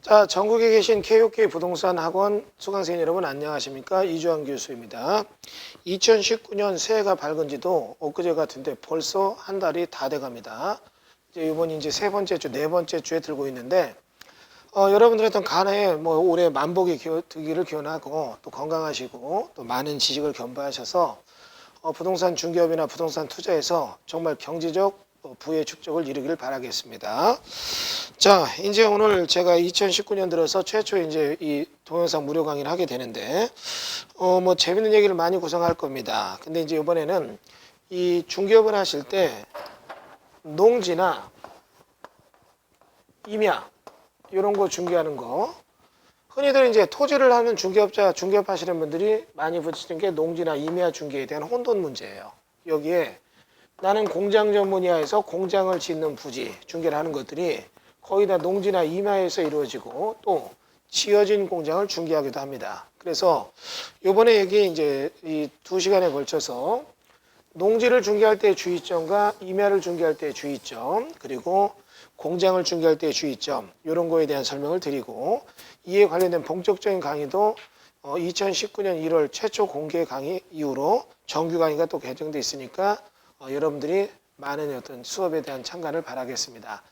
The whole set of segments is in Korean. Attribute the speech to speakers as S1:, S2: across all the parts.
S1: 자, 전국에 계신 KOK 부동산 학원 수강생 여러분 안녕하십니까? 이주환 교수입니다. 2019년 새해가 밝은 지도 엊그제 같은데 벌써 한 달이 다 돼갑니다. 이번이 이제 세 번째 주, 네 번째 주에 들고 있는데 여러분들의 간에 올해 만복이 되기를 기원하고 또 건강하시고 또 많은 지식을 겸비하셔서 부동산 중개업이나 부동산 투자에서 정말 경제적 부의 축적을 이루기를 바라겠습니다. 자, 이제 오늘 제가 2019년 들어서 최초 이제 이 동영상 무료 강의를 하게 되는데, 재밌는 얘기를 많이 구성할 겁니다. 근데 이제 이번에는 이 중개업을 하실 때 농지나 임야, 이런 거 중개하는 거. 흔히들 이제 토지를 하는 중개업 하시는 분들이 많이 부딪히는 게 농지나 임야 중개에 대한 혼돈 문제예요. 여기에 나는 공장 전문이야에서 공장을 짓는 부지 중개를 하는 것들이 거의 다 농지나 임야에서 이루어지고 또 지어진 공장을 중개하기도 합니다. 그래서 이번에 여기 이제 이 2시간에 걸쳐서 농지를 중개할 때의 주의점과 임야를 중개할 때의 주의점, 그리고 공장을 중개할 때의 주의점, 이런 거에 대한 설명을 드리고, 이에 관련된 본격적인 강의도 2019년 1월 최초 공개 강의 이후로 정규 강의가 또 개정돼 있으니까 여러분들이 많은 어떤 수업에 대한 참가를 바라겠습니다.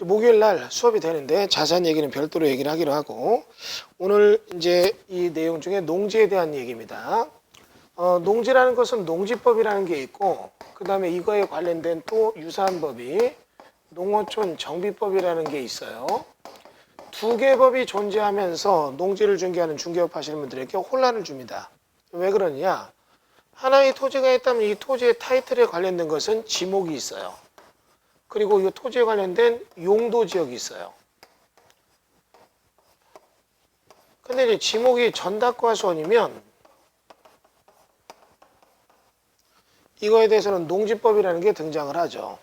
S1: 목요일 날 수업이 되는데 자세한 얘기는 별도로 얘기를 하기로 하고, 오늘 이제 이 내용 중에 농지에 대한 얘기입니다. 농지라는 것은 농지법이라는 게 있고, 그 다음에 이거에 관련된 또 유사한 법이 농어촌 정비법이라는 게 있어요. 두 개 법이 존재하면서 농지를 중개하는 중개업 하시는 분들에게 혼란을 줍니다. 왜 그러냐? 하나의 토지가 있다면 이 토지의 타이틀에 관련된 것은 지목이 있어요. 그리고 이 토지에 관련된 용도 지역이 있어요. 근데 이제 지목이 전답과수원이면 이거에 대해서는 농지법이라는 게 등장을 하죠.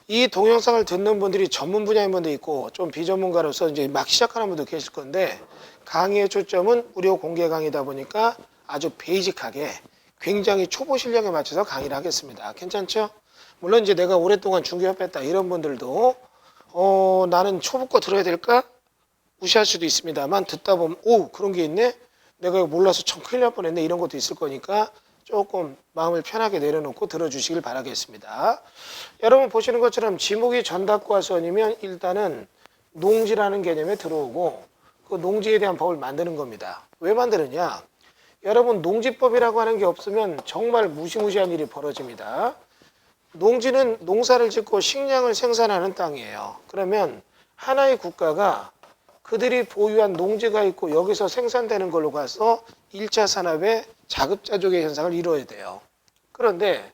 S1: 이 동영상을 듣는 분들이 전문 분야인 분도 있고 좀 비전문가로서 이제 막 시작하는 분도 계실 건데, 강의의 초점은 무료 공개 강의다 보니까 아주 베이직하게 굉장히 초보 실력에 맞춰서 강의를 하겠습니다. 괜찮죠? 물론 이제 내가 오랫동안 중개업 했다 이런 분들도 나는 초보 거 들어야 될까? 무시할 수도 있습니다만, 듣다 보면 오, 그런 게 있네? 내가 이거 몰라서 참 큰일 날 뻔했네, 이런 것도 있을 거니까 조금 마음을 편하게 내려놓고 들어주시길 바라겠습니다. 여러분 보시는 것처럼 지목이 전답과수원이면 일단은 농지라는 개념에 들어오고, 그 농지에 대한 법을 만드는 겁니다. 왜 만드느냐? 여러분 농지법이라고 하는 게 없으면 정말 무시무시한 일이 벌어집니다. 농지는 농사를 짓고 식량을 생산하는 땅이에요. 그러면 하나의 국가가 그들이 보유한 농지가 있고 여기서 생산되는 걸로 가서 1차 산업의 자급자족의 현상을 이루어야 돼요. 그런데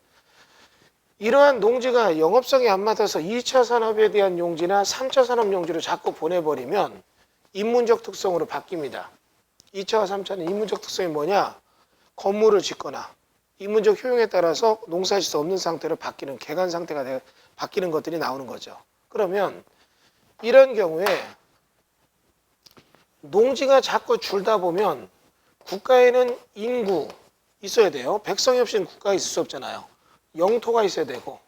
S1: 이러한 농지가 영업성이 안 맞아서 2차 산업에 대한 용지나 3차 산업 용지로 자꾸 보내버리면 인문적 특성으로 바뀝니다. 2차와 3차는 인문적 특성이 뭐냐? 건물을 짓거나 인문적 효용에 따라서 농사질 수 없는 상태로 바뀌는 개간 상태가 바뀌는 것들이 나오는 거죠. 그러면 이런 경우에 농지가 자꾸 줄다 보면 국가에는 인구 있어야 돼요. 백성이 없이는 국가가 있을 수 없잖아요. 영토가 있어야 되고,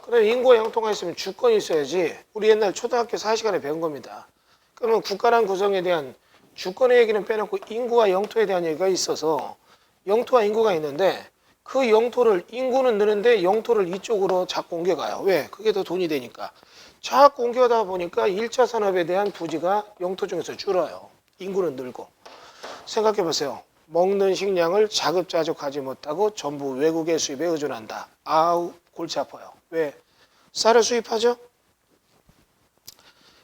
S1: 그럼 인구와 영토가 있으면 주권이 있어야지. 우리 옛날 초등학교 4시간에 배운 겁니다. 그러면 국가란 구성에 대한 주권의 얘기는 빼놓고 인구와 영토에 대한 얘기가 있어서, 영토와 인구가 있는데 그 영토를, 인구는 느는데 영토를 이쪽으로 자꾸 옮겨가요. 왜? 그게 더 돈이 되니까. 자꾸 옮겨가다 보니까 1차 산업에 대한 부지가 영토 중에서 줄어요. 인구는 늘고. 생각해 보세요. 먹는 식량을 자급자족하지 못하고 전부 외국의 수입에 의존한다. 아우, 골치 아파요. 왜? 쌀을 수입하죠?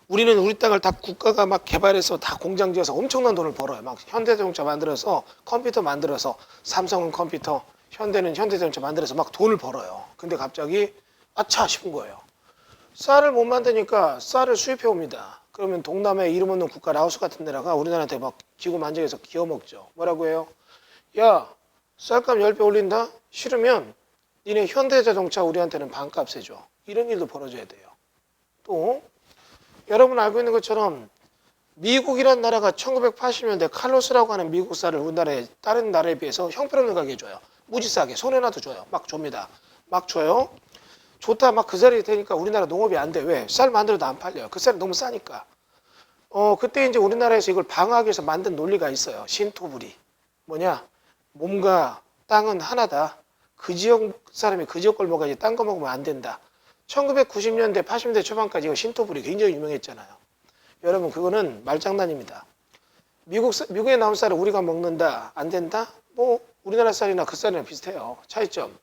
S1: 우리는 우리 땅을 다 국가가 막 개발해서 다 공장 지어서 엄청난 돈을 벌어요. 막 현대자동차 만들어서, 컴퓨터 만들어서, 삼성은 컴퓨터, 현대는 현대자동차 만들어서 막 돈을 벌어요. 근데 갑자기 아차 싶은 거예요. 쌀을 못 만드니까 쌀을 수입해 옵니다. 그러면 동남아에 이름 없는 국가 라오스 같은 데다가 우리나라한테 막 지구 만장해서 기어먹죠. 뭐라고 해요? 야, 쌀값 10배 올린다? 싫으면 니네 현대자동차 우리한테는 반값 해줘. 이런 일도 벌어져야 돼요. 또 여러분 알고 있는 것처럼 미국이란 나라가 1980년대 칼로스라고 하는 미국 쌀을 우리나라에 다른 나라에 비해서 형편없는 가격에 줘요. 무지 싸게, 손에 놔도 줘요. 막 줍니다. 막 줘요. 좋다 막 그 쌀이 되니까 우리나라 농업이 안 돼. 왜? 쌀 만들어도 안 팔려요. 그 쌀이 너무 싸니까. 그때 이제 우리나라에서 이걸 방어하기 위해서 만든 논리가 있어요. 신토부리. 뭐냐? 몸과 땅은 하나다. 그 지역 사람이 그 지역 걸 먹어야지 딴 거 먹으면 안 된다. 1990년대, 80년대 초반까지 이거 신토불이 굉장히 유명했잖아요. 여러분 그거는 말장난입니다. 미국에 나온 쌀을 우리가 먹는다? 안 된다? 뭐 우리나라 쌀이나 그 쌀이랑 비슷해요. 차이점.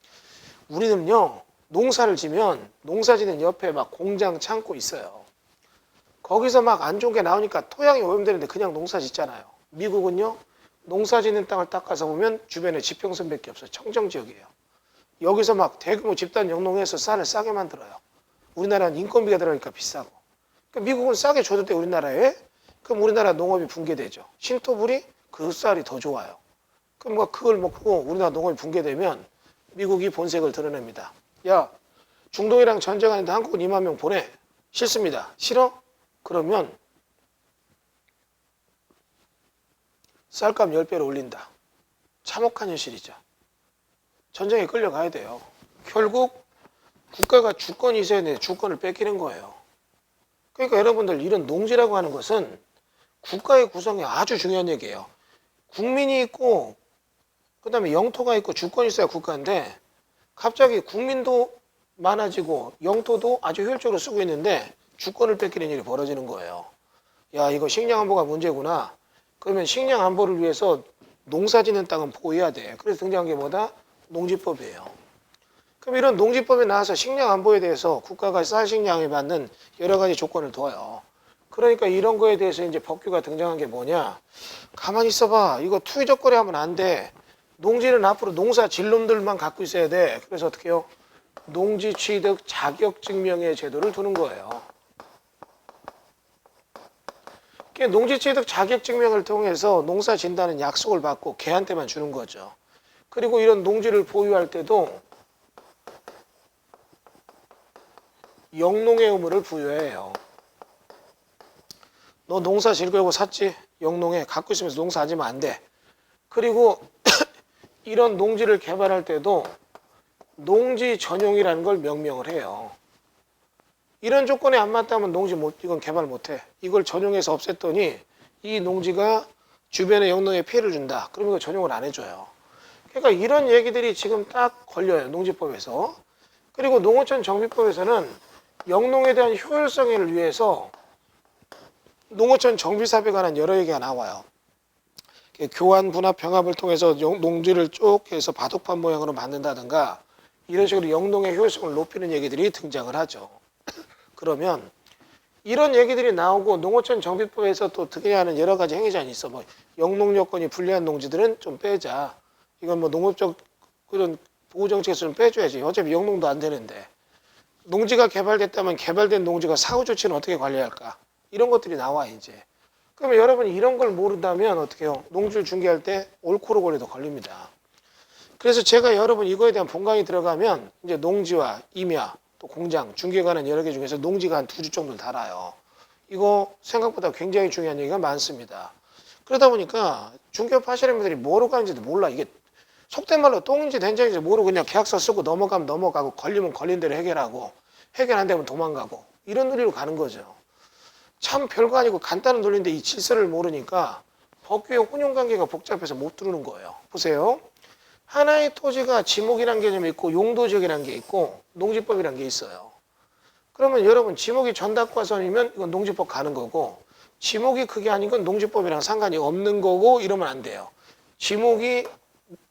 S1: 우리는요 농사를 지면 농사지는 옆에 막 공장 창고 있어요. 거기서 막 안 좋은 게 나오니까 토양이 오염되는데 그냥 농사 짓잖아요. 미국은요 농사 짓는 땅을 딱 가서 보면 주변에 지평선밖에 없어요. 청정지역이에요. 여기서 막 대규모 집단 영농해서 쌀을 싸게 만들어요. 우리나라는 인건비가 들어가니까 비싸고. 그러니까 미국은 싸게 줘도 돼 우리나라에. 그럼 우리나라 농업이 붕괴되죠. 신토불이 그 쌀이 더 좋아요. 그럼 뭐 그걸 먹고 우리나라 농업이 붕괴되면 미국이 본색을 드러냅니다. 야 중동이랑 전쟁하는데 한국은 2만 명 보내. 싫습니다. 싫어? 그러면 쌀값 10배로 올린다. 참혹한 현실이죠. 전쟁에 끌려가야 돼요. 결국 국가가 주권이 있어야 되는데 주권을 뺏기는 거예요. 그러니까 여러분들 이런 농지라고 하는 것은 국가의 구성이 아주 중요한 얘기예요. 국민이 있고 그다음에 영토가 있고 주권이 있어야 국가인데 갑자기 국민도 많아지고 영토도 아주 효율적으로 쓰고 있는데 주권을 뺏기는 일이 벌어지는 거예요. 야 이거 식량 안보가 문제구나. 그러면 식량 안보를 위해서 농사 짓는 땅은 보호해야 돼. 그래서 등장한 게 뭐다? 농지법이에요. 그럼 이런 농지법에 나와서 식량 안보에 대해서 국가가 쌀 식량에 맞는 여러 가지 조건을 둬요. 그러니까 이런 거에 대해서 이제 법규가 등장한 게 뭐냐? 가만히 있어봐. 이거 투기적 거래하면 안 돼. 농지는 앞으로 농사 질 놈들만 갖고 있어야 돼. 그래서 어떻게 해요? 농지 취득 자격 증명의 제도를 두는 거예요. 농지 취득 자격 증명을 통해서 농사 진다는 약속을 받고 걔한테만 주는 거죠. 그리고 이런 농지를 보유할 때도 영농의 의무를 부여해요. 너 농사 지으려고 샀지? 영농에 갖고 있으면서 농사하지면 안 돼. 그리고 이런 농지를 개발할 때도 농지 전용이라는 걸 명명을 해요. 이런 조건에 안 맞다면 이건 개발 못해. 이걸 전용해서 없앴더니 이 농지가 주변의 영농에 피해를 준다. 그러면 이거 전용을 안 해줘요. 그러니까 이런 얘기들이 지금 딱 걸려요. 농지법에서. 그리고 농어촌 정비법에서는 영농에 대한 효율성을 위해서 농어촌 정비사업에 관한 여러 얘기가 나와요. 교환, 분합, 병합을 통해서 농지를 쭉 해서 바둑판 모양으로 만든다든가 이런 식으로 영농의 효율성을 높이는 얘기들이 등장을 하죠. 그러면 이런 얘기들이 나오고 농어촌 정비법에서 또 특이하는 여러 가지 행위자는 있어. 뭐 영농 여건이 불리한 농지들은 좀 빼자. 이건 뭐 농업적 그런 보호 정책에서 좀 빼줘야지. 어차피 영농도 안 되는데. 농지가 개발됐다면 개발된 농지가 사후 조치는 어떻게 관리할까? 이런 것들이 나와 이제. 그러면 여러분이 이런 걸 모른다면 어떻게 해요? 농지를 중개할 때 옳고로 걸려도 걸립니다. 그래서 제가 여러분 이거에 대한 본강이 들어가면 이제 농지와 임야 또 공장, 중개에 관한 여러 개 중에서 농지가 한 2주 정도를 달아요. 이거 생각보다 굉장히 중요한 얘기가 많습니다. 그러다 보니까 중개업 하시는 분들이 뭐로 가는지도 몰라. 이게 속된 말로 똥인지 된장인지 모르고 그냥 계약서 쓰고 넘어가면 넘어가고 걸리면 걸린 대로 해결하고 해결 안 되면 도망가고 이런 논리로 가는 거죠. 참 별거 아니고 간단한 논리인데 이 질서를 모르니까 법규의 혼용관계가 복잡해서 못 들어오는 거예요. 보세요. 하나의 토지가 지목이라는 개념이 있고 용도지역이라는 게 있고 농지법이라는 게 있어요. 그러면 여러분 지목이 전답과선이면 이건 농지법 가는 거고 지목이 그게 아닌 건 농지법이랑 상관이 없는 거고 이러면 안 돼요. 지목이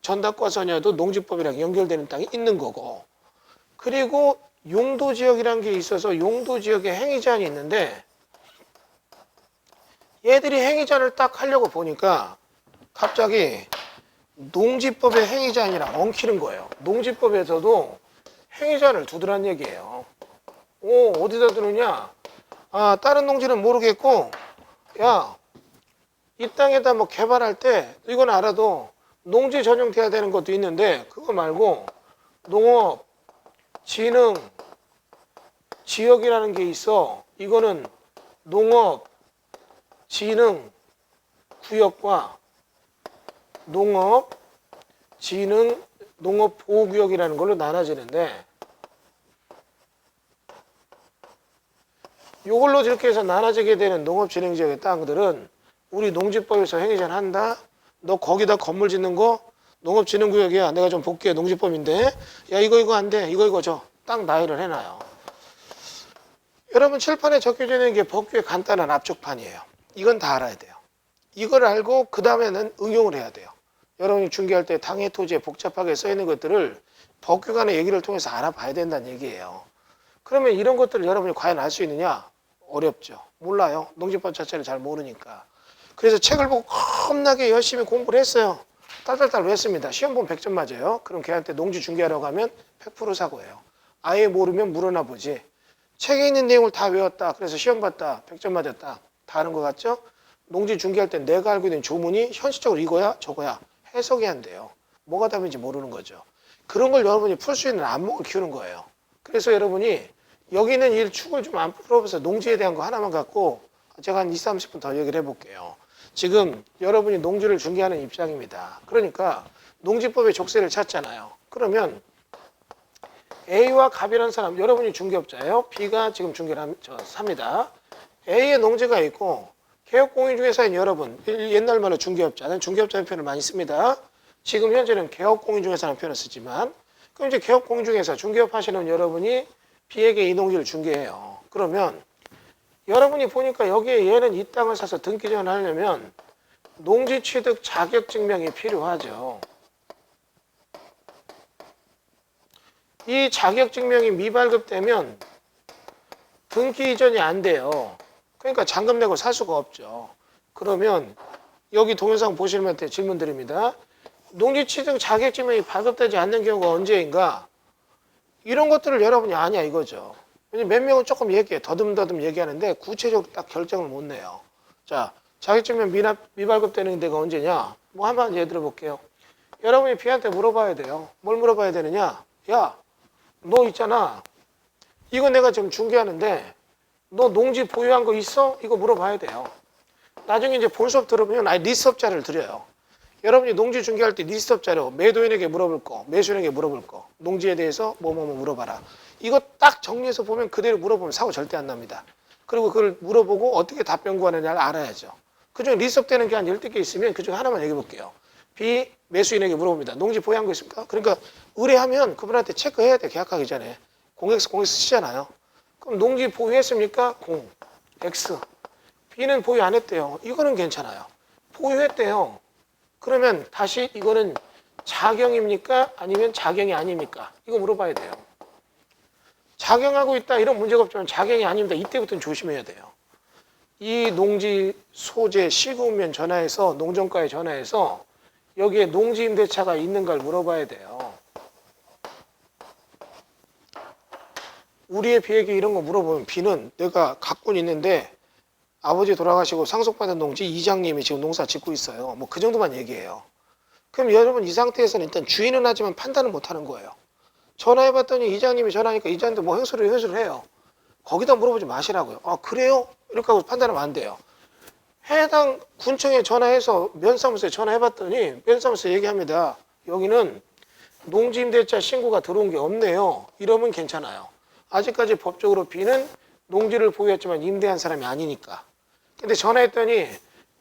S1: 전답과선이어도 농지법이랑 연결되는 땅이 있는 거고 그리고 용도지역이라는 게 있어서 용도지역에 행위제한이 있는데 얘들이 행위제한을 딱 하려고 보니까 갑자기 농지법의 행위제한이랑 엉키는 거예요. 농지법에서도 행위제한을 두더란 얘기예요. 어디다 두느냐? 다른 농지는 모르겠고 야, 이 땅에다 뭐 개발할 때 이건 알아도 농지 전용돼야 되는 것도 있는데 그거 말고 농업, 진흥, 지역이라는 게 있어. 이거는 농업, 진흥, 구역과 농업, 진흥, 농업 보호구역이라는 걸로 나눠지는데 이걸로 이렇게 해서 나눠지게 되는 농업진흥지역의 땅들은 우리 농지법에서 행위제한한다. 너 거기다 건물 짓는 거 농업진흥구역이야. 내가 좀 볼게. 농지법인데. 야 이거 안 돼. 이거 줘. 딱 나열을 해놔요. 여러분 칠판에 적혀져 있는 게 법규의 간단한 압축판이에요. 이건 다 알아야 돼요. 이걸 알고 그 다음에는 응용을 해야 돼요. 여러분이 중개할 때 당해 토지에 복잡하게 써 있는 것들을 법규간의 얘기를 통해서 알아봐야 된다는 얘기예요. 그러면 이런 것들을 여러분이 과연 알 수 있느냐? 어렵죠. 몰라요. 농지법 자체를 잘 모르니까. 그래서 책을 보고 겁나게 열심히 공부를 했어요. 딸딸딸 했습니다. 시험 보면 100점 맞아요. 그럼 걔한테 농지 중개하라고 하면 100% 사고예요. 아예 모르면 물어나 보지. 책에 있는 내용을 다 외웠다. 그래서 시험 봤다. 100점 맞았다. 다 아는 것 같죠? 농지 중개할 때 내가 알고 있는 조문이 현실적으로 이거야 저거야 해석이 안 돼요. 뭐가 답인지 모르는 거죠. 그런 걸 여러분이 풀 수 있는 안목을 키우는 거예요. 그래서 여러분이 여기 있는 일 축을 좀 안 풀어보세요. 농지에 대한 거 하나만 갖고 제가 한 20, 30분 더 얘기를 해볼게요. 지금 여러분이 농지를 중개하는 입장입니다. 그러니까 농지법의 족쇄를 찾잖아요. 그러면 A와 갑이라는 사람, 여러분이 중개업자예요. B가 지금 중개를 삽니다. A의 농지가 있고 개업공인중개사인 여러분, 옛날 말로 중개업자는 중개업자의 표현을 많이 씁니다. 지금 현재는 개업공인중개사라는 표현을 쓰지만 그럼 이제 개업공인중개사, 중개업 하시는 여러분이 B에게 이 농지를 중개해요. 그러면 여러분이 보니까 여기에 얘는 이 땅을 사서 등기전을 하려면 농지 취득 자격증명이 필요하죠. 이 자격증명이 미발급되면 등기 이전이 안 돼요. 그러니까 잔금 내고 살 수가 없죠. 그러면 여기 동영상 보시는 분한테 질문 드립니다. 농지 취득 자격증명이 발급되지 않는 경우가 언제인가? 이런 것들을 여러분이 아냐 이거죠. 몇 명은 조금 얘기해. 더듬더듬 얘기하는데 구체적으로 딱 결정을 못 내요. 자, 자격증명 미발급되는 데가 언제냐? 뭐 한번 예를 들어볼게요. 여러분이 B한테 물어봐야 돼요. 뭘 물어봐야 되느냐? 야, 너 있잖아. 이거 내가 지금 중개하는데 너 농지 보유한 거 있어? 이거 물어봐야 돼요. 나중에 이제 본 수업 들어보면 리스트업 자료를 드려요. 여러분이 농지 중개할 때 리스트업 자료, 매도인에게 물어볼 거, 매수인에게 물어볼 거, 농지에 대해서 뭐 물어봐라. 이거 딱 정리해서 보면 그대로 물어보면 사고 절대 안 납니다. 그리고 그걸 물어보고 어떻게 답변 구하느냐를 알아야죠. 그중에 리스트업 되는 게 한 10개 있으면 그중에 하나만 얘기해 볼게요. B, 매수인에게 물어봅니다. 농지 보유한 거 있습니까? 그러니까 의뢰하면 그분한테 체크해야 돼. 계약하기 전에. 공X 쓰잖아요. 그럼 농지 보유했습니까? 공, X. B는 보유 안 했대요. 이거는 괜찮아요. 보유했대요. 그러면 다시 이거는 자경입니까? 아니면 자경이 아닙니까? 이거 물어봐야 돼요. 자경하고 있다 이런 문제가 없지만 자경이 아닙니다. 이때부터는 조심해야 돼요. 이 농지 소재 시군면 전화해서 농정과에 전화해서 여기에 농지 임대차가 있는가를 물어봐야 돼요. 우리의 B에게 이런 거 물어보면 B는 내가 갖고는 있는데 아버지 돌아가시고 상속받은 농지 이장님이 지금 농사 짓고 있어요. 뭐 그 정도만 얘기해요. 그럼 여러분 이 상태에서는 일단 주인은 하지만 판단을 못 하는 거예요. 전화해봤더니 이장님이 전화하니까 이장님도 뭐 행수를 해요. 거기다 물어보지 마시라고요. 아 그래요? 이렇게 하고 판단하면 안 돼요. 해당 군청에 전화해서 면사무소에 전화해봤더니 면사무소 얘기합니다. 여기는 농지임대차 신고가 들어온 게 없네요. 이러면 괜찮아요. 아직까지 법적으로 B는 농지를 보유했지만 임대한 사람이 아니니까. 근데 전화했더니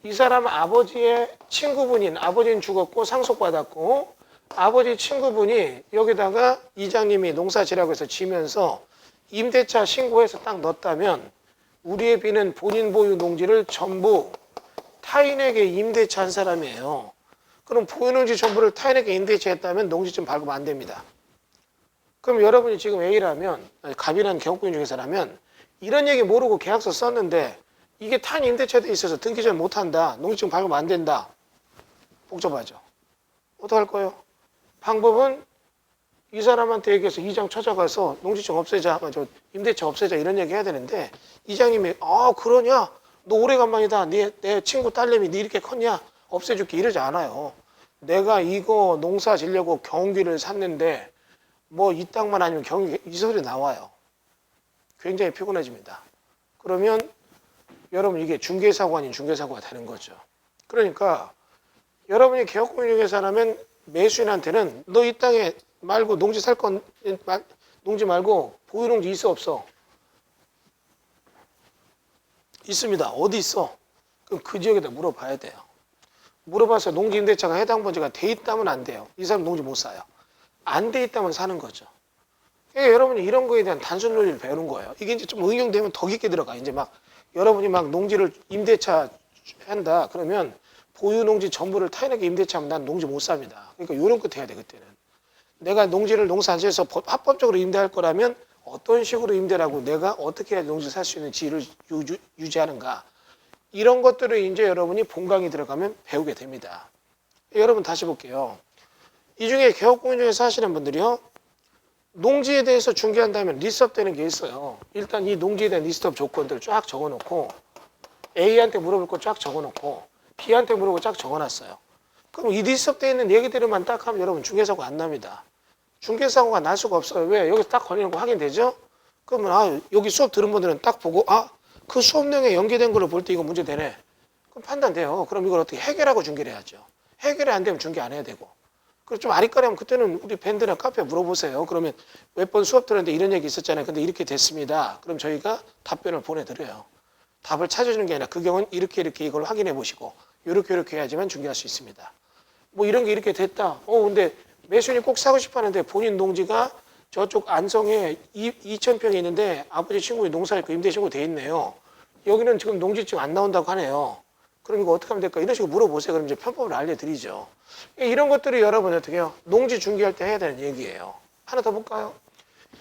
S1: 이 사람 아버지의 친구분인 아버지는 죽었고 상속받았고 아버지 친구분이 여기다가 이장님이 농사지라고 해서 지면서 임대차 신고해서 딱 넣었다면 우리의 B는 본인 보유 농지를 전부 타인에게 임대차 한 사람이에요. 그럼 보유 농지 전부를 타인에게 임대차 했다면 농지증 발급 안 됩니다. 그럼 여러분이 지금 A라면 갑이라는 개업공인중개사라면 이런 얘기 모르고 계약서 썼는데 이게 타인 임대차에 있어서 등기전 못한다. 농지증 발급 안 된다. 복잡하죠. 어떡할 거예요? 방법은 이 사람한테 얘기해서 이장 찾아가서 농지증 없애자, 임대차 없애자 이런 얘기 해야 되는데 이장님이 그러냐? 너 오래간만이다. 내 친구 딸내미 네 이렇게 컸냐? 없애줄게 이러지 않아요. 내가 이거 농사 지려고 경기를 샀는데 뭐 이 땅만 아니면 경기 이 소리 나와요. 굉장히 피곤해집니다. 그러면 여러분 이게 중개사고 아닌 중개사고가 되는 거죠. 그러니까 여러분이 개업공인중개사라면 매수인한테는 너 이 땅에 말고 농지 살 건 농지 말고 보유농지 있어 없어? 있습니다. 어디 있어? 그럼 그 지역에다 물어봐야 돼요. 물어봐서 농지임대차가 해당 번지가 돼 있다면 안 돼요. 이 사람 농지 못 사요. 안 돼 있다면 사는 거죠. 그러니까 여러분이 이런 거에 대한 단순 논리를 배우는 거예요. 이게 이제 좀 응용되면 더 깊게 들어가. 이제 막 여러분이 막 농지를 임대차 한다. 그러면 보유 농지 전부를 타인에게 임대차하면 난 농지 못 삽니다. 그러니까 이런 것도 해야 돼 그때는. 내가 농지를 농사 안 지어서 합법적으로 임대할 거라면 어떤 식으로 임대라고 내가 어떻게 해야 농지를 살 수 있는 지위를 유지하는가. 이런 것들을 이제 여러분이 본강의 들어가면 배우게 됩니다. 여러분 다시 볼게요. 이 중에 개업공인 중에서 하시는 분들이요. 농지에 대해서 중개한다면 리스트업 되는 게 있어요. 일단 이 농지에 대한 리스트업 조건들을 쫙 적어놓고 A한테 물어볼 거 쫙 적어놓고 B한테 물어볼 거 쫙 적어놨어요. 그럼 이 리스트업 되어 있는 얘기들만 딱 하면 여러분 중개사고 안 납니다. 중개사고가 날 수가 없어요. 왜? 여기서 딱 걸리는 거 확인되죠? 그러면 여기 수업 들은 분들은 딱 보고 그 수업 내용에 연계된 걸로 볼 때 이거 문제 되네. 그럼 판단돼요. 그럼 이걸 어떻게 해결하고 중개를 해야죠. 해결이 안 되면 중개 안 해야 되고. 그리고 좀 아리까리하면 그때는 우리 밴드나 카페 물어보세요. 그러면 몇 번 수업 들었는데 이런 얘기 있었잖아요. 근데 이렇게 됐습니다. 그럼 저희가 답변을 보내드려요. 답을 찾아주는 게 아니라 그 경우는 이렇게 이걸 확인해 보시고 이렇게 해야지만 중개할 수 있습니다. 뭐 이런 게 이렇게 됐다. 근데 매수인이 꼭 사고 싶어 하는데 본인 농지가 저쪽 안성에 2,000평이 있는데 아버지 친구의 농사일거 임대신고 돼 있네요. 여기는 지금 농지증 안 나온다고 하네요. 그럼 이거 어떻게 하면 될까? 이런 식으로 물어보세요. 그럼 이제 편법을 알려드리죠. 이런 것들이 여러분 어떻게 해요? 농지 중개할 때 해야 되는 얘기예요. 하나 더 볼까요?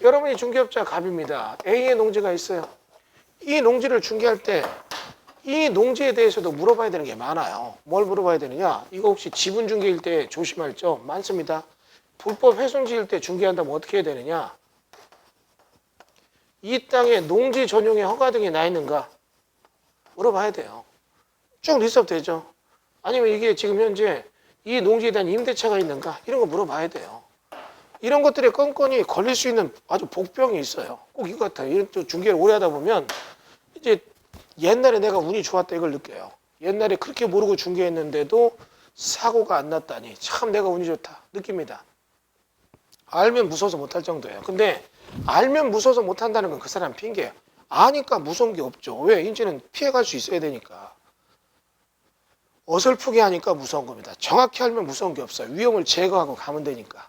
S1: 여러분이 중개업자 갑입니다. A의 농지가 있어요. 이 농지를 중개할 때 이 농지에 대해서도 물어봐야 되는 게 많아요. 뭘 물어봐야 되느냐? 이거 혹시 지분 중개일 때 조심할 점 많습니다. 불법 훼손지일 때 중개한다면 어떻게 해야 되느냐? 이 땅에 농지 전용의 허가 등이 나 있는가? 물어봐야 돼요. 쭉 리스트업 되죠. 아니면 이게 지금 현재 이 농지에 대한 임대차가 있는가? 이런 거 물어봐야 돼요. 이런 것들에 건건이 걸릴 수 있는 아주 복병이 있어요. 꼭 이거 같아요. 이런 또 중개를 오래 하다 보면 이제 옛날에 내가 운이 좋았다 이걸 느껴요. 옛날에 그렇게 모르고 중개했는데도 사고가 안 났다니 참 내가 운이 좋다 느낍니다. 알면 무서워서 못할 정도예요. 근데 알면 무서워서 못한다는 건 그 사람 핑계예요. 아니까 무서운 게 없죠. 왜? 이제는 피해갈 수 있어야 되니까. 어설프게 하니까 무서운 겁니다. 정확히 알면 무서운 게 없어요. 위험을 제거하고 가면 되니까.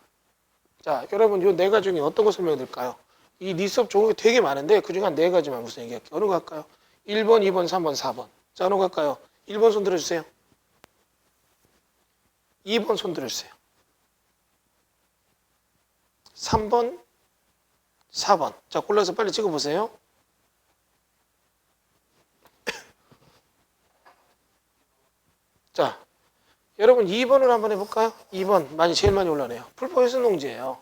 S1: 자, 여러분 요 네 가지 중에 어떤 거 설명드릴까요? 이 리스트업 종목이 되게 많은데 그중에 한 네 가지만 무슨 얘기할게요. 어느 거 할까요? 1번, 2번, 3번, 4번. 자, 어느 거 할까요? 1번 손 들어주세요. 2번 손 들어주세요. 3번, 4번. 자, 골라서 빨리 찍어보세요. 자, 여러분 2번을 한번 해볼까요? 2번 제일 많이 올라오네요. 불법 훼손 농지예요.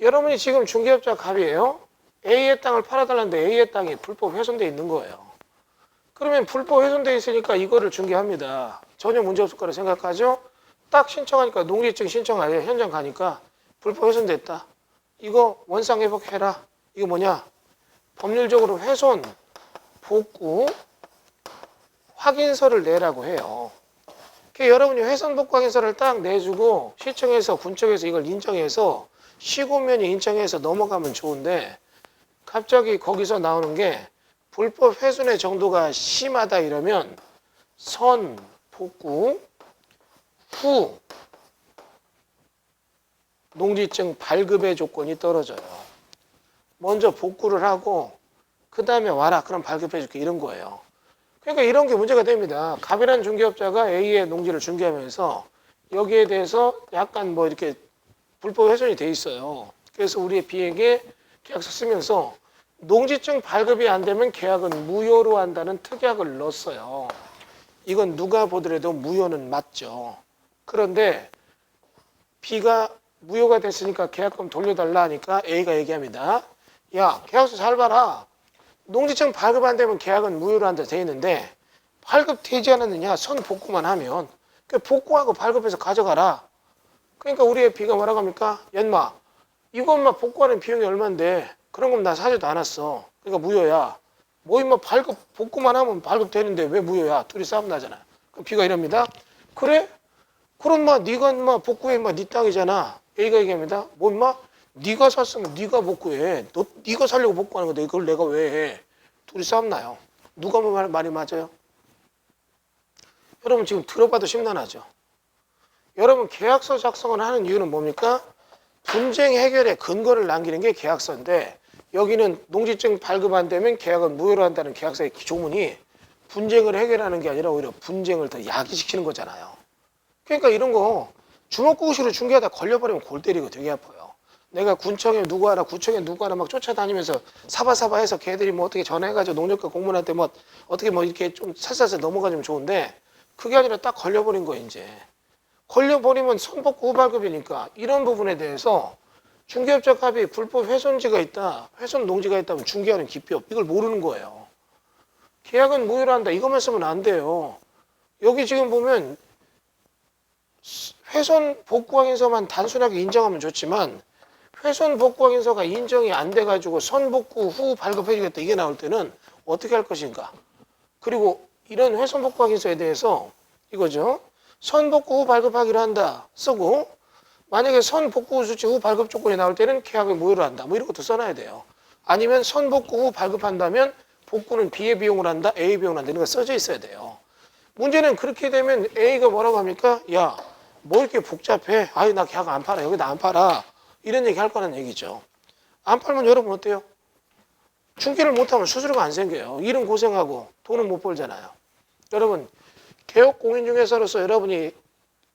S1: 여러분이 지금 중개업자 갑이에요. A의 땅을 팔아달라는데 A의 땅이 불법 훼손되어 있는 거예요. 그러면 불법 훼손되어 있으니까 이거를 중개합니다. 전혀 문제 없을 거라 생각하죠? 딱 신청하니까 농지증 신청하래. 현장 가니까 불법 훼손됐다. 이거 원상 회복해라. 이거 뭐냐? 법률적으로 훼손, 복구, 확인서를 내라고 해요. 여러분이 훼손 복구 확인서를 딱 내주고 시청에서 군청에서 이걸 인정해서 시군면이 인정해서 넘어가면 좋은데 갑자기 거기서 나오는 게 불법 훼손의 정도가 심하다 이러면 선, 복구, 후 농지증 발급의 조건이 떨어져요. 먼저 복구를 하고 그 다음에 와라. 그럼 발급해 줄게. 이런 거예요. 그러니까 이런 게 문제가 됩니다. 갑이라는 중개업자가 A의 농지를 중개하면서 여기에 대해서 약간 뭐 이렇게 불법 훼손이 돼 있어요. 그래서 우리 B에게 계약서 쓰면서 농지증 발급이 안 되면 계약은 무효로 한다는 특약을 넣었어요. 이건 누가 보더라도 무효는 맞죠. 그런데 B가 무효가 됐으니까 계약금 돌려달라 하니까 A가 얘기합니다. 야, 계약서 잘 봐라. 농지증 발급 안 되면 계약은 무효로 한다 돼 있는데 발급되지 않았느냐? 선 복구만 하면 복구하고 발급해서 가져가라. 그러니까 우리의 B가 뭐라고 합니까? 연마 이것만 복구하는 비용이 얼만데 그런 건 나 사지도 않았어. 그러니까 무효야. 뭐 임마 발급 복구만 하면 발급되는데 왜 무효야? 둘이 싸움 나잖아. 그럼 B가 이럽니다. 그래? 그럼 네가 임마 복구해 임마 네 땅이잖아. A가 얘기합니다. 뭐 임마 네가 샀으면 네가 복구해. 네가 살려고 복구하는 건데 이걸 내가 왜 해? 둘이 싸움 나요. 누가 말이 맞아요? 여러분 지금 들어봐도 심란하죠. 여러분 계약서 작성을 하는 이유는 뭡니까? 분쟁 해결의 근거를 남기는 게 계약서인데 여기는 농지증 발급 안 되면 계약은 무효로 한다는 계약서의 조문이 분쟁을 해결하는 게 아니라 오히려 분쟁을 더 야기시키는 거잖아요. 그러니까 이런 거 주먹구구식으로 중개하다 걸려버리면 골 때리고 되게 아파요. 내가 군청에 누구 하나 구청에 누구 하나 막 쫓아다니면서 사바사바 해서 걔들이 뭐 어떻게 전화해가지고 농정과 공무원한테 뭐 어떻게 뭐 이렇게 좀 살살살 넘어가면 좋은데 그게 아니라 딱 걸려버린 거예요 이제. 걸려버리면 선복구 후발급이니까 이런 부분에 대해서 중개업적 합의 불법 훼손지가 있다, 훼손 농지가 있다면 중개하는 기법 이걸 모르는 거예요. 계약은 무효로 한다 이것만 쓰면 안 돼요. 여기 지금 보면 훼손 복구 확인서만 단순하게 인정하면 좋지만 훼손 복구 확인서가 인정이 안 돼가지고 선복구 후 발급해주겠다 이게 나올 때는 어떻게 할 것인가. 그리고 이런 훼손 복구 확인서에 대해서 이거죠. 선복구 후 발급하기로 한다 쓰고 만약에 선복구 수치 후 발급 조건이 나올 때는 계약을 무효로 한다 뭐 이런 것도 써놔야 돼요. 아니면 선복구 후 발급한다면 복구는 B의 비용을 한다 A 비용을 한다 이런 거 써져 있어야 돼요. 문제는 그렇게 되면 A가 뭐라고 합니까? 야 뭐 이렇게 복잡해 아이 나 계약 안 팔아 여기다 안 팔아 이런 얘기 할 거라는 얘기죠. 안 팔면 여러분 어때요? 중개를 못하면 수수료가 안 생겨요. 일은 고생하고 돈은 못 벌잖아요. 여러분 개업 공인중개사로서 여러분이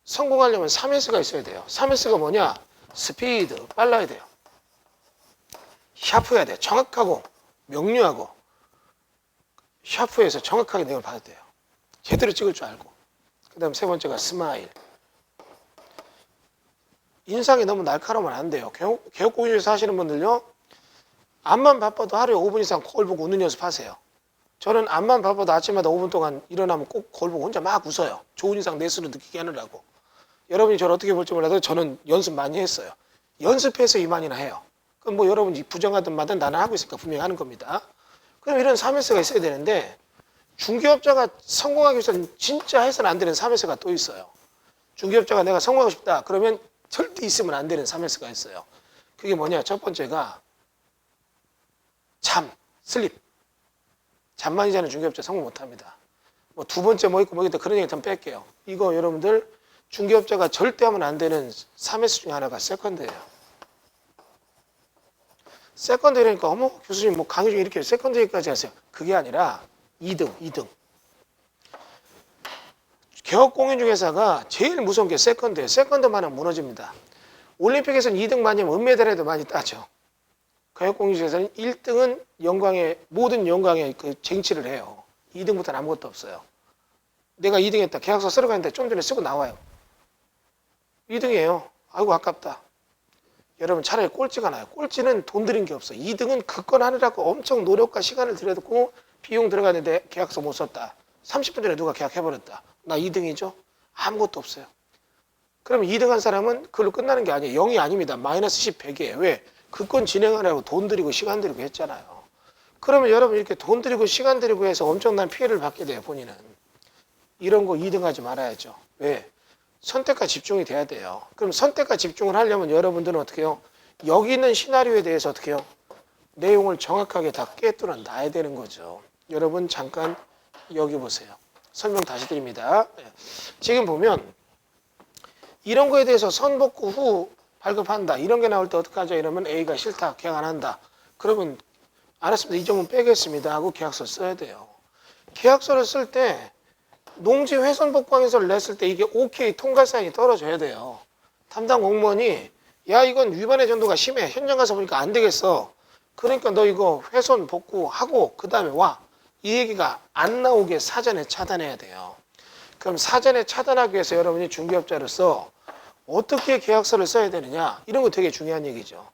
S1: 성공하려면 3S가 있어야 돼요. 3S가 뭐냐? 스피드, 빨라야 돼요. 샤프해야 돼요. 정확하고 명료하고 샤프해서 정확하게 내용을 받아야 돼요. 제대로 찍을 줄 알고. 그 다음 세 번째가 스마일. 인상이 너무 날카로우면 안 돼요. 개업 공인중개사 하시는 분들요. 앞만 바빠도 하루에 5분 이상 거울 보고 웃는 연습하세요. 저는 앞만 바빠도 아침마다 5분 동안 일어나면 꼭 거울 보고 혼자 막 웃어요. 좋은 인상 내 스스로 느끼게 하느라고. 여러분이 저를 어떻게 볼지 몰라도 저는 연습 많이 했어요. 연습해서 이만이나 해요. 그럼 뭐 여러분이 부정하든 마든 나는 하고 있으니까 분명히 하는 겁니다. 그럼 이런 3S가 있어야 되는데 중개업자가 성공하기 위해서는 진짜 해서는 안 되는 3S가 또 있어요. 중개업자가 내가 성공하고 싶다. 그러면 절대 있으면 안 되는 3S가 있어요. 그게 뭐냐? 첫 번째가 슬립. 잠만이 자는 중개업자 성공 못합니다. 뭐 두 번째 뭐 있고 뭐 있다 그런 얘기 좀 뺄게요. 이거 여러분들 중개업자가 절대 하면 안 되는 3S 중에 하나가 세컨드예요. 세컨드라니까 어머 교수님 뭐 강의 중에 이렇게 세컨드 얘기까지 하세요. 그게 아니라 2등. 개업공인중개사가 제일 무서운 게 세컨드예요. 세컨드만 하면 무너집니다. 올림픽에서는 2등 많이 하면 은메달에도 많이 따죠. 개업공인중개사는 1등은 영광의 모든 영광의 그 쟁취를 해요. 2등부터는 아무것도 없어요. 내가 2등 했다. 계약서 쓰러 가는데 좀 전에 쓰고 나와요. 2등이에요. 아이고 아깝다. 여러분 차라리 꼴찌가 나요. 꼴찌는 돈 들인 게 없어. 2등은 그 건 하느라고 엄청 노력과 시간을 들여놓고 비용 들어가는데 계약서 못 썼다. 30분 전에 누가 계약해버렸다. 나 2등이죠? 아무것도 없어요. 그럼 2등 한 사람은 그걸로 끝나는 게 아니에요. 0이 아닙니다. 마이너스 10, 100이에요. 왜? 그 건 진행하려고 돈 들이고 시간 들이고 했잖아요. 그러면 여러분 이렇게 돈 들이고 시간 들이고 해서 엄청난 피해를 받게 돼요. 본인은. 이런 거 2등 하지 말아야죠. 왜? 선택과 집중이 돼야 돼요. 그럼 선택과 집중을 하려면 여러분들은 어떻게 해요? 여기 있는 시나리오에 대해서 어떻게 해요? 내용을 정확하게 다 꿰뚫어 놔야 되는 거죠. 여러분 잠깐 여기 보세요. 설명 다시 드립니다. 지금 보면 이런 거에 대해서 선복구 후 발급한다. 이런 게 나올 때 어떡하죠? 이러면 A가 싫다. 계약 안 한다. 그러면 알았습니다. 이 점은 빼겠습니다. 하고 계약서 써야 돼요. 계약서를 쓸 때 농지 훼손 복구 확인서를 냈을 때 이게 OK 통과 사인이 떨어져야 돼요. 담당 공무원이 야 이건 위반의 정도가 심해. 현장 가서 보니까 안 되겠어. 그러니까 너 이거 훼손 복구하고 그 다음에 와. 이 얘기가 안 나오게 사전에 차단해야 돼요. 그럼 사전에 차단하기 위해서 여러분이 중개업자로서 어떻게 계약서를 써야 되느냐 이런 거 되게 중요한 얘기죠.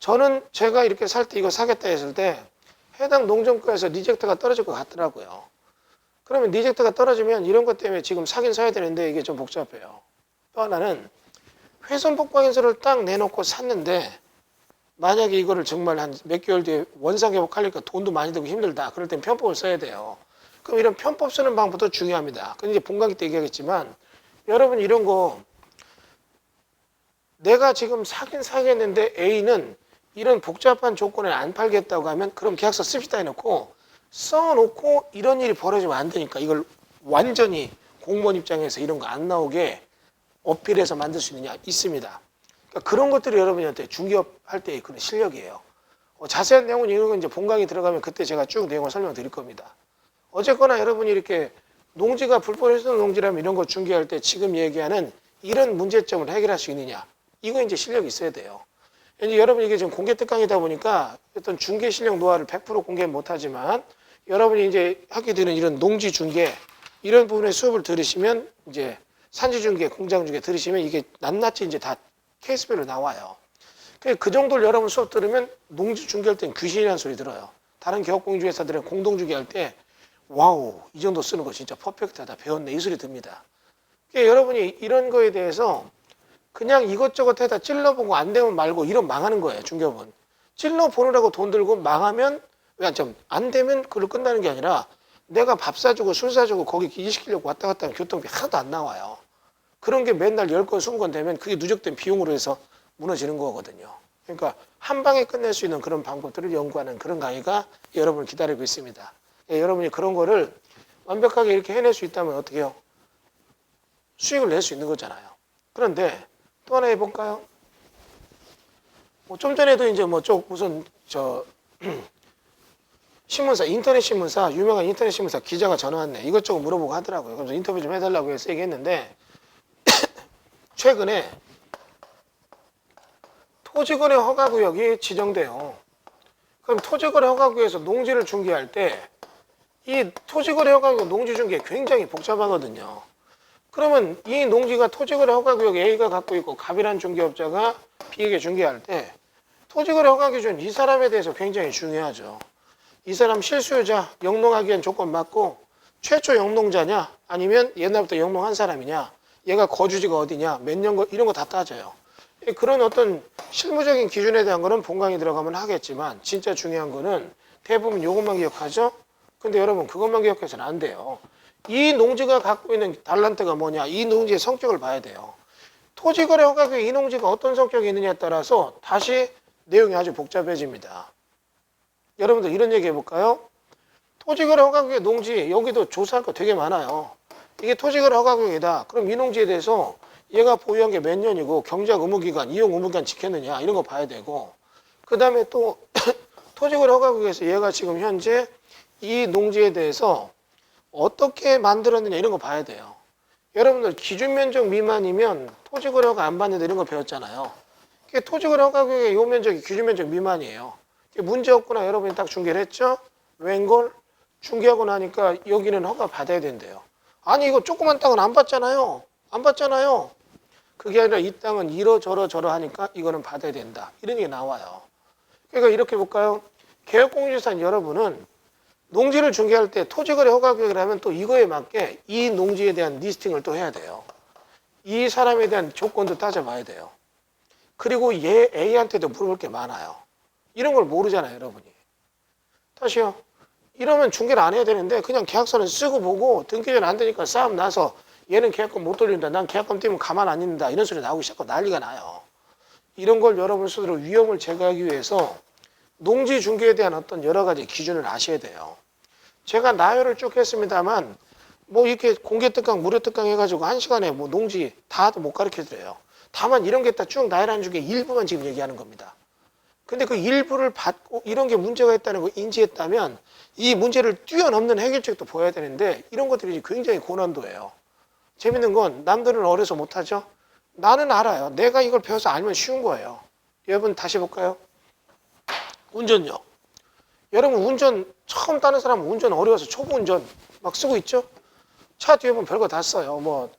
S1: 저는 제가 이렇게 살 때 이거 사겠다 했을 때 해당 농정과에서 리젝트가 떨어질 것 같더라고요. 그러면 리젝트가 떨어지면 이런 것 때문에 지금 사긴 사야 되는데 이게 좀 복잡해요. 또 하나는 훼손 복구 확인서를 딱 내놓고 샀는데 만약에 이거를 정말 한 몇 개월 뒤에 원상 회복하려니까 돈도 많이 들고 힘들다. 그럴 땐 편법을 써야 돼요. 그럼 이런 편법 쓰는 방법도 중요합니다. 근데 이제 본강의 때 얘기하겠지만 여러분 이런 거 내가 지금 사긴 사겠는데 A는 이런 복잡한 조건에 안 팔겠다고 하면 그럼 계약서 씁시다 해놓고 써놓고 이런 일이 벌어지면 안 되니까 이걸 완전히 공무원 입장에서 이런 거 안 나오게 어필해서 만들 수 있느냐 있습니다. 그러니까 그런 것들이 여러분한테 중개업 할 때의 그런 실력이에요. 자세한 내용은 이런 건 이제 본강의 들어가면 그때 제가 쭉 내용을 설명드릴 겁니다. 어쨌거나 여러분이 이렇게 농지가 불법에서 농지라면 이런 거 중개할 때 지금 얘기하는 이런 문제점을 해결할 수 있느냐 이거 이제 실력이 있어야 돼요. 이제 여러분 이게 지금 공개 특강이다 보니까 어떤 중개 실력 노하우를 100% 공개 못하지만 여러분이 이제 하게 되는 이런 농지 중개 이런 부분의 수업을 들으시면 이제 산지 중개, 공장 중개 들으시면 이게 낱낱이 이제 다 케이스별로 나와요. 그 정도를 여러분 수업 들으면 농지 중개할 때는 귀신이라는 소리 들어요. 다른 개업공인중개사들은 공동 중개할 때 와우 이 정도 쓰는 거 진짜 퍼펙트하다 배웠네 이 소리 듭니다. 그러니까 여러분이 이런 거에 대해서 그냥 이것저것 해다 찔러보고 안 되면 말고 이런 망하는 거예요. 중개업은. 찔러보느라고 돈 들고 망하면 안 되면 그걸로 끝나는 게 아니라 내가 밥 사주고 술 사주고 거기 일시키려고 왔다 갔다 하면 교통비 하나도 안 나와요. 그런 게 맨날 10건 20건 되면 그게 누적된 비용으로 해서 무너지는 거거든요. 그러니까 한 방에 끝낼 수 있는 그런 방법들을 연구하는 그런 강의가 여러분을 기다리고 있습니다. 여러분이 그런 거를 완벽하게 이렇게 해낼 수 있다면 어떻게 해요? 수익을 낼 수 있는 거잖아요. 그런데 또 하나 해볼까요? 좀 전에도 이제 무슨 신문사, 인터넷 신문사, 유명한 인터넷 신문사 기자가 전화 왔네. 이것저것 물어보고 하더라고요. 그래서 인터뷰 좀 해달라고 해서 얘기했는데 최근에 토지거래 허가구역이 지정돼요. 그럼 토지거래 허가구역에서 농지를 중개할 때 이 토지거래 허가구역 농지 중개 굉장히 복잡하거든요. 그러면 이 농지가 토지거래 허가구역 A가 갖고 있고 갑이라는 중개업자가 B에게 중개할 때 토지거래 허가 기준 이 사람에 대해서 굉장히 중요하죠. 이 사람 실수요자, 영농하기엔 조건 맞고 최초 영농자냐 아니면 옛날부터 영농한 사람이냐 얘가 거주지가 어디냐 몇 년 이런 거 다 따져요. 그런 어떤 실무적인 기준에 대한 거는 본강에 들어가면 하겠지만 진짜 중요한 거는 대부분 이것만 기억하죠. 근데 여러분 그것만 기억해서는 안 돼요. 이 농지가 갖고 있는 달란트가 뭐냐 이 농지의 성격을 봐야 돼요. 토지거래 허가구역 이 농지가 어떤 성격이 있느냐에 따라서 다시 내용이 아주 복잡해집니다. 여러분들 이런 얘기 해볼까요? 토지거래 허가구역 농지 여기도 조사할 거 되게 많아요. 이게 토지거래 허가구역이다. 그럼 이 농지에 대해서 얘가 보유한 게 몇 년이고 경작 의무기간, 이용 의무기간 지켰느냐 이런 거 봐야 되고 그 다음에 또 토지거래 허가구역에서 얘가 지금 현재 이 농지에 대해서 어떻게 만들었느냐 이런 거 봐야 돼요. 여러분들 기준 면적 미만이면 토지거래 허가 안 받는다 이런 거 배웠잖아요. 토지거래 허가구역의 요 면적이 기준 면적 미만이에요. 문제 없구나 여러분이 딱 중개를 했죠? 웬걸? 중개하고 나니까 여기는 허가 받아야 된대요. 아니 이거 조그만 땅은 안 받잖아요. 안 받잖아요. 그게 아니라 이 땅은 이러저러 하니까 이거는 받아야 된다. 이런 게 나와요. 그러니까 이렇게 볼까요? 개업공인중개사 여러분은 농지를 중개할 때 토지거래 허가구역이라면 또 이거에 맞게 이 농지에 대한 리스팅을 또 해야 돼요. 이 사람에 대한 조건도 따져봐야 돼요. 그리고 얘 A한테도 물어볼 게 많아요. 이런 걸 모르잖아요, 여러분이. 다시요. 이러면 중개를 안 해야 되는데 그냥 계약서는 쓰고 보고 등기전 안 되니까 싸움 나서 얘는 계약금 못 돌린다. 난 계약금 때문에 가만 안 있는다. 이런 소리 나오기 시작하고 난리가 나요. 이런 걸 여러분 스스로 위험을 제거하기 위해서 농지 중개에 대한 어떤 여러 가지 기준을 아셔야 돼요. 제가 나열을 쭉 했습니다만 이렇게 공개 특강, 무료 특강 해가지고 한 시간에 농지 다도 못 가르쳐 드려요. 다만 이런 게 다 쭉 나열한 중에 일부만 지금 얘기하는 겁니다. 근데 그 일부를 받고 이런 게 문제가 있다는 걸 인지했다면 이 문제를 뛰어넘는 해결책도 보여야 되는데 이런 것들이 굉장히 고난도예요. 재밌는 건 남들은 어려서 못하죠. 나는 알아요. 내가 이걸 배워서 알면 쉬운 거예요. 여러분 다시 볼까요? 운전요. 여러분 운전 처음 따는 사람은 운전 어려워서 초보 운전 막 쓰고 있죠. 차 뒤에 보면 별거 다 써요.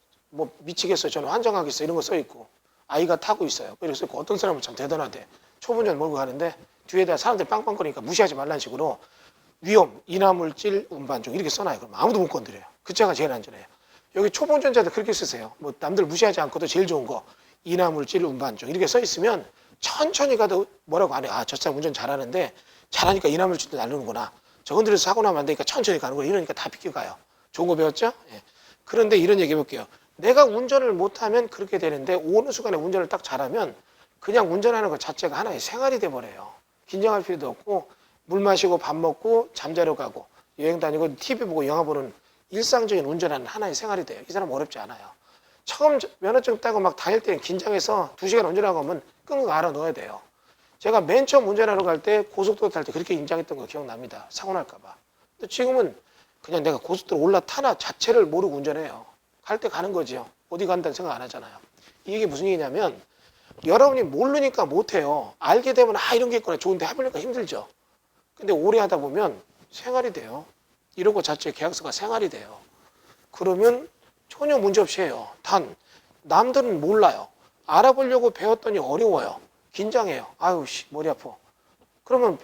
S1: 미치겠어요. 저는 환장하겠어요. 이런 거 써 있고 아이가 타고 있어요. 그래서 어떤 사람은 참 대단하대. 초보 운전 몰고 가는데 뒤에다 사람들 빵빵거리니까 무시하지 말라는 식으로 위험, 인화물질, 운반 중 이렇게 써놔요. 그럼 아무도 못 건드려요. 그 차가 제일 안전해요. 여기 초보 운전자들 그렇게 쓰세요. 남들 무시하지 않고도 제일 좋은 거 인화물질, 운반 중 이렇게 써 있으면 천천히 가도 뭐라고 안 해. 저 사람 운전 잘하는데 잘하니까 인화물질도 날르는구나. 저건들에서 사고 나면 안 되니까 천천히 가는구나. 이러니까 다 비껴가요. 좋은 거 배웠죠? 예. 그런데 이런 얘기 해볼게요. 내가 운전을 못하면 그렇게 되는데 어느 순간에 운전을 딱 잘하면 그냥 운전하는 것 자체가 하나의 생활이 돼버려요. 긴장할 필요도 없고 물 마시고 밥 먹고 잠자러 가고 여행 다니고 TV 보고 영화 보는 일상적인 운전하는 하나의 생활이 돼요. 이 사람 어렵지 않아요. 처음 면허증 따고 막 다닐 때는 긴장해서 2시간 운전하고 하면 끙끙 앓아 넣어야 돼요. 제가 맨 처음 운전하러 갈 때 고속도로 탈 때 그렇게 긴장했던 거 기억납니다. 사고 날까 봐. 근데 지금은 그냥 내가 고속도로 올라타나 자체를 모르고 운전해요. 갈 때 가는 거지요. 어디 간다는 생각 안 하잖아요. 이게 무슨 얘기냐면 여러분이 모르니까 못해요. 알게 되면 이런 게 있구나 좋은데 해보니까 힘들죠. 근데 오래 하다 보면 생활이 돼요. 이런 거 자체 계약서가 생활이 돼요. 그러면 전혀 문제없이 해요. 단 남들은 몰라요. 알아보려고 배웠더니 어려워요. 긴장해요. 아유 씨 머리 아파. 그러면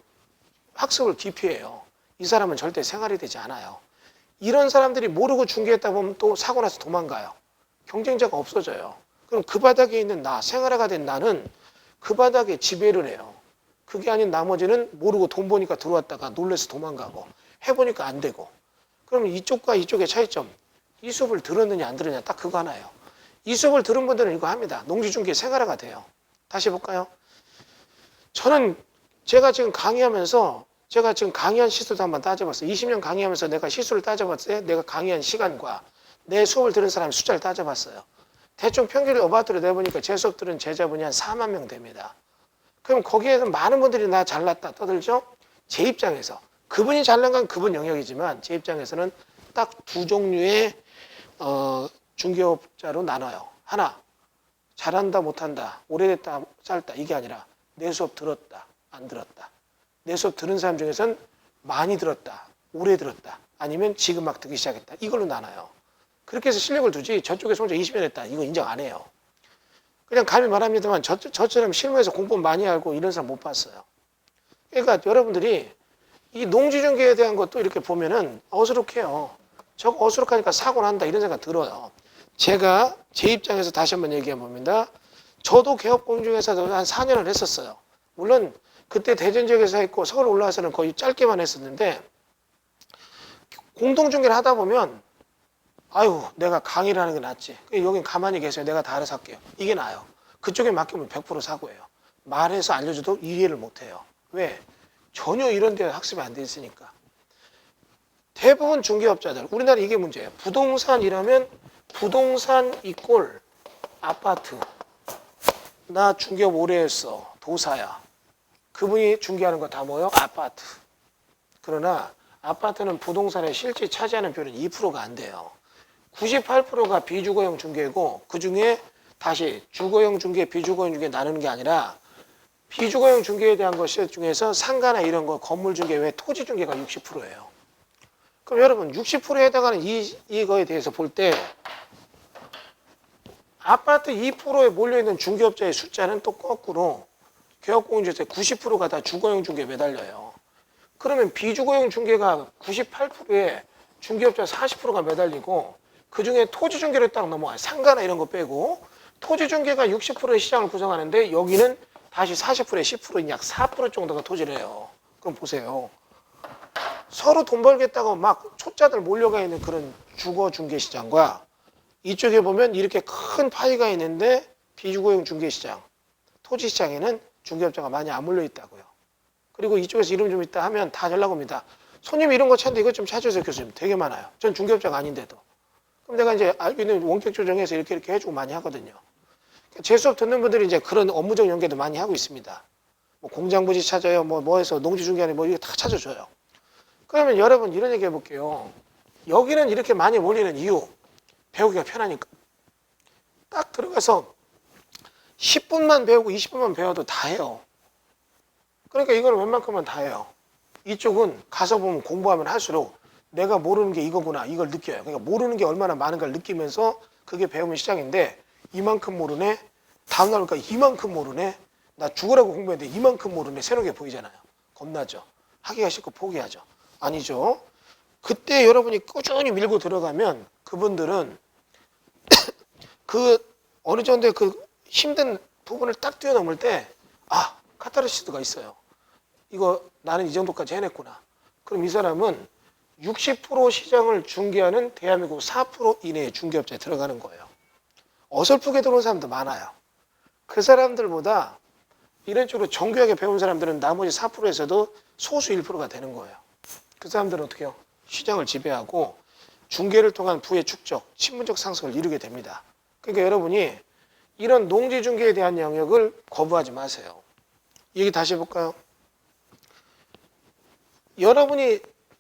S1: 학습을 기피해요. 이 사람은 절대 생활이 되지 않아요. 이런 사람들이 모르고 중개했다 보면 또 사고 나서 도망가요. 경쟁자가 없어져요. 그럼 그 바닥에 있는 나, 생활화가 된 나는 그 바닥에 지배를 해요. 그게 아닌 나머지는 모르고 돈 보니까 들어왔다가 놀래서 도망가고 해보니까 안 되고. 그러면 이쪽과 이쪽의 차이점, 이 수업을 들었느냐 안 들었느냐 딱 그거 하나예요. 이 수업을 들은 분들은 이거 합니다. 농지중개 생활화가 돼요. 다시 해볼까요? 제가 지금 강의하면서 제가 지금 강의한 시수도 한번 따져봤어요. 20년 강의하면서 내가 시수를 따져봤어요. 내가 강의한 시간과 내 수업을 들은 사람의 숫자를 따져봤어요. 대충 평균을 어바웃으로 내보니까 제 수업 들은 제자분이 한 4만 명 됩니다. 그럼 거기에서 많은 분들이 나 잘났다 떠들죠? 제 입장에서 그분이 잘난 건 그분 영역이지만 제 입장에서는 딱 두 종류의 중개업자로 나눠요. 하나, 잘한다 못한다, 오래됐다 짧다 이게 아니라 내 수업 들었다 안 들었다. 내 수업 들은 사람 중에서는 많이 들었다, 오래 들었다, 아니면 지금 막 듣기 시작했다. 이걸로 나눠요. 그렇게 해서 실력을 두지 저쪽에서 혼자 20년 했다 이거 인정 안 해요. 그냥 감히 말합니다만 저처럼 실무에서 공부 많이 알고 이런 사람 못 봤어요. 그러니까 여러분들이 이 농지중개에 대한 것도 이렇게 보면은 어수룩해요. 저거 어수룩하니까 사고 난다 이런 생각 들어요. 제가 제 입장에서 다시 한번 얘기해 봅니다. 저도 개업공중에서 한 4년을 했었어요. 물론 그때 대전 지역에서 했고 서울 올라와서는 거의 짧게만 했었는데 공동중개를 하다 보면 아유 내가 강의를 하는 게 낫지. 여긴 가만히 계세요. 내가 다 알아서 할게요. 이게 나아요. 그쪽에 맡기면 100% 사고예요. 말해서 알려줘도 이해를 못해요. 왜? 전혀 이런 데 학습이 안 돼 있으니까. 대부분 중개업자들 우리나라 이게 문제예요. 부동산이라면 부동산 이꼴 아파트. 나 중개업 오래 했어. 도사야. 그분이 중개하는 거 다 뭐요? 아파트. 그러나 아파트는 부동산의 실제 차지하는 비율은 2%가 안 돼요. 98%가 비주거형 중개고 그중에 다시 주거형 중개, 비주거형 중개 나누는 게 아니라 비주거형 중개에 대한 것 중에서 상가나 이런 거 건물 중개 외에 토지 중개가 60%예요. 그럼 여러분 60%에 해당하는 이거에 대해서 볼 때 아파트 2%에 몰려있는 중개업자의 숫자는 또 거꾸로 개업공주에서 90%가 다 주거형 중개에 매달려요. 그러면 비주거형 중개가 98%에 중개업자 40%가 매달리고 그중에 토지 중개로 딱 넘어와요. 상가나 이런 거 빼고 토지 중개가 60%의 시장을 구성하는데 여기는 다시 40%에 10%인 약 4% 정도가 토지를 해요. 그럼 보세요. 서로 돈 벌겠다고 막 초짜들 몰려가 있는 그런 주거 중개 시장과 이쪽에 보면 이렇게 큰 파이가 있는데 비주거용 중개 시장, 토지 시장에는 중개업자가 많이 안 몰려 있다고요. 그리고 이쪽에서 이름 좀 있다 하면 다 연락 옵니다. 손님 이런 거 찾는데 이것 좀 찾으세요 교수님. 되게 많아요. 전 중개업자가 아닌데도. 그럼 내가 이제 알고 있는 원격 조정해서 이렇게 해주고 많이 하거든요. 제 수업 듣는 분들이 이제 그런 업무적 연계도 많이 하고 있습니다. 뭐 공장 부지 찾아요, 뭐 해서 농지 중개하는 뭐 이거 다 찾아줘요. 그러면 여러분 이런 얘기 해볼게요. 여기는 이렇게 많이 몰리는 이유 배우기가 편하니까 딱 들어가서 10분만 배우고 20분만 배워도 다 해요. 그러니까 이걸 웬만큼은 다 해요. 이쪽은 가서 보면 공부하면 할수록 내가 모르는 게 이거구나 이걸 느껴요. 그러니까 모르는 게 얼마나 많은가를 느끼면서 그게 배우면 시작인데 이만큼 모르네, 다음날 오니까 이만큼 모르네, 나 죽으라고 공부했는데 이만큼 모르네, 새로운 게 보이잖아요. 겁나죠. 하기가 싫고 포기하죠. 아니죠. 그때 여러분이 꾸준히 밀고 들어가면 그분들은 그 어느 정도의 그 힘든 부분을 딱 뛰어넘을 때 카타르시스가 있어요. 이거 나는 이 정도까지 해냈구나. 그럼 이 사람은 60% 시장을 중개하는 대한민국 4% 이내의 중개업자에 들어가는 거예요. 어설프게 들어온 사람도 많아요. 그 사람들보다 이런 쪽으로 정교하게 배운 사람들은 나머지 4%에서도 소수 1%가 되는 거예요. 그 사람들은 어떻게 해요? 시장을 지배하고 중개를 통한 부의 축적, 신분적 상승을 이루게 됩니다. 그러니까 여러분이 이런 농지 중개에 대한 영역을 거부하지 마세요. 얘기 다시 해볼까요? 여러분이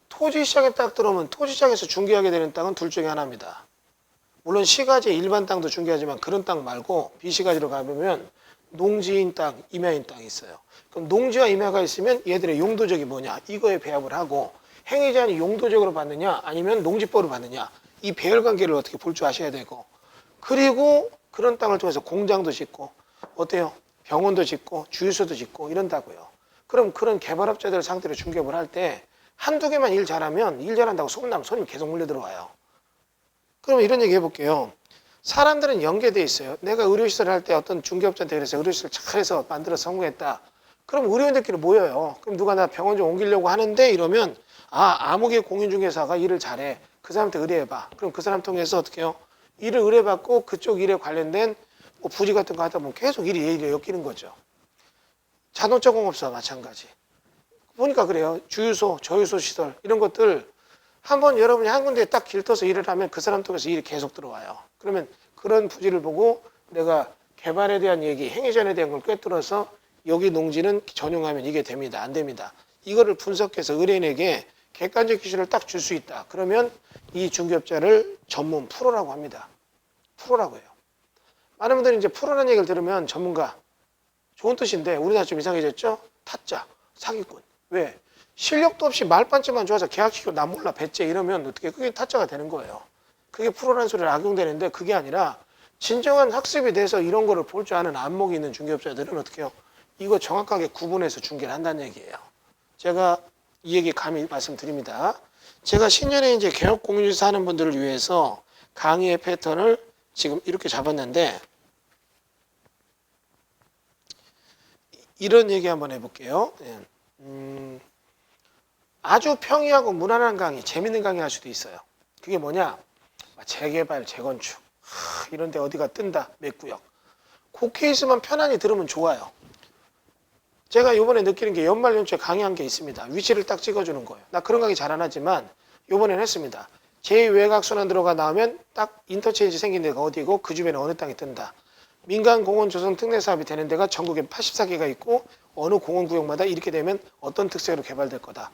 S1: 토지 시장에 딱 들어오면 토지 시장에서 중개하게 되는 땅은 둘 중에 하나입니다. 물론 시가지의 일반 땅도 중개하지만 그런 땅 말고 비시가지로 가보면 농지인 땅, 임야인 땅이 있어요. 그럼 농지와 임야가 있으면 얘들의 용도적이 뭐냐? 이거에 배합을 하고 행위 제한이 용도적으로 받느냐 아니면 농지법으로 받느냐 이 배열관계를 어떻게 볼 줄 아셔야 되고 그리고 그런 땅을 통해서 공장도 짓고 어때요? 병원도 짓고 주유소도 짓고 이런다고요. 그럼 그런 개발업자들 상대로 중개업을 할 때 한두 개만 일 잘하면 일 잘한다고 소문나면 손님이 계속 몰려 들어와요. 그럼 이런 얘기 해볼게요. 사람들은 연계돼 있어요. 내가 의료시설 할 때 어떤 중개업자한테 그래서 의료시설 잘해서 만들어서 성공했다. 그럼 의료인들끼리 모여요. 그럼 누가 나 병원 좀 옮기려고 하는데 이러면 아무개 공인중개사가 일을 잘해. 그 사람한테 의뢰해봐. 그럼 그 사람 통해서 어떻게 해요? 일을 의뢰받고 그쪽 일에 관련된 뭐 부지 같은 거 하다 보면 계속 일이 엮이는 거죠. 자동차 공업사 마찬가지. 보니까 그래요. 주유소, 저유소 시설 이런 것들 한번 여러분이 한 군데에 딱 길터서 일을 하면 그 사람 통해서 일이 계속 들어와요. 그러면 그런 부지를 보고 내가 개발에 대한 얘기, 행위전에 대한 걸 꿰뚫어서 여기 농지는 전용하면 이게 됩니다. 안 됩니다. 이거를 분석해서 의뢰인에게 객관적 기준을 딱 줄 수 있다. 그러면 이 중개업자를 전문 프로라고 합니다. 프로라고 해요. 많은 분들이 이제 프로라는 얘기를 들으면 전문가, 좋은 뜻인데 우리나라 좀 이상해졌죠? 타짜, 사기꾼. 왜? 실력도 없이 말반쯤만 좋아서 계약시키고 나 몰라 배째 이러면 어떻게 그게 타짜가 되는 거예요. 그게 프로라는 소리를 악용되는데 그게 아니라 진정한 학습이 돼서 이런 거를 볼 줄 아는 안목이 있는 중개업자들은 어떻게 해요? 이거 정확하게 구분해서 중개를 한다는 얘기예요. 제가 이 얘기 감히 말씀드립니다. 제가 신년에 이제 개업 공유에서 하는 분들을 위해서 강의의 패턴을 지금 이렇게 잡았는데 이런 얘기 한번 해볼게요. 아주 평이하고 무난한 강의, 재밌는 강의 할 수도 있어요. 그게 뭐냐? 재개발, 재건축 이런 데 어디가 뜬다, 몇 구역. 그 케이스만 편안히 들으면 좋아요. 제가 이번에 느끼는 게 연말 연초에 강의한 게 있습니다. 위치를 딱 찍어주는 거예요. 나 그런 강의 잘 안 하지만 이번에는 했습니다. 제2외곽순환도로가 나오면 딱 인터체인지 생긴 데가 어디고 그 주변에 어느 땅이 뜬다. 민간공원 조성 특례 사업이 되는 데가 전국에 84개가 있고 어느 공원구역마다 이렇게 되면 어떤 특색으로 개발될 거다.